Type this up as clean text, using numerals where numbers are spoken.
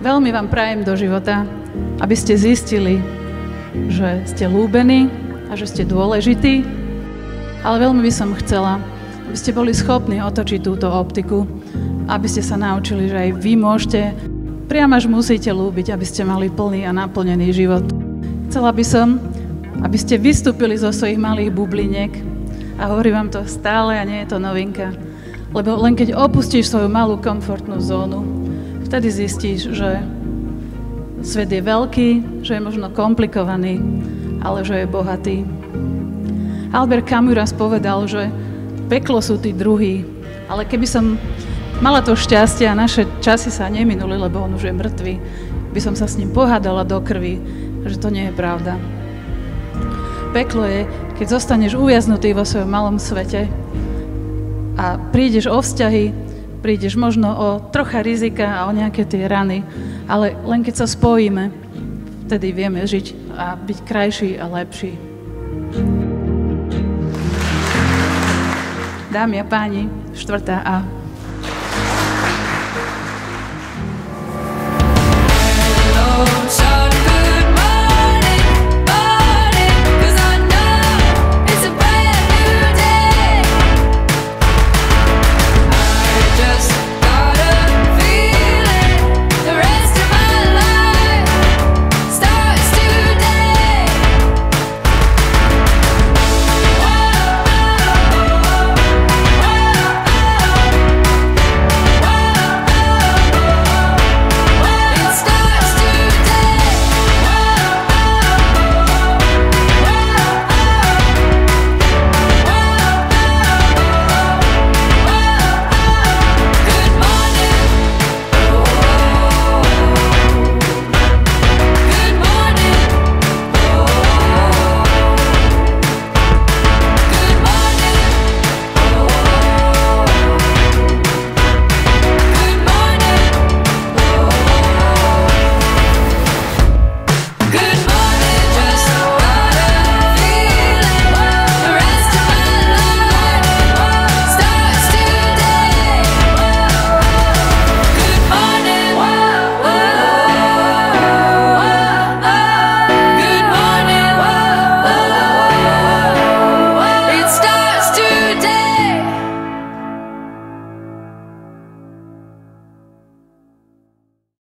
Veľmi vám prajem do života, aby ste zistili, že ste ľúbení a že ste dôležití, ale veľmi by som chcela, aby ste boli schopní otočiť túto optiku, aby ste sa naučili, že aj vy môžete, priam až musíte ľúbiť, aby ste mali plný a naplnený život. Chcela by som, aby ste vystúpili zo svojich malých bubliniek a hovorím vám to stále a nie je to novinka, lebo len keď opustíš svoju malú komfortnú zónu, vtedy zistíš, že svet je veľký, že je možno komplikovaný, ale že je bohatý. Albert Camus raz povedal, že peklo sú tí druhí, ale keby som mala to šťastie a naše časy sa neminuli, lebo on už je mŕtvý, by som sa s ním pohádala do krvi, že to nie je pravda. Peklo je, keď zostaneš uviaznutý vo svojom malom svete a prídeš o vzťahy, prídeš možno o trocha rizika a o nejaké tie rany, ale len keď sa spojíme, vtedy vieme žiť a byť krajší a lepší. Dámy a páni, 4. A.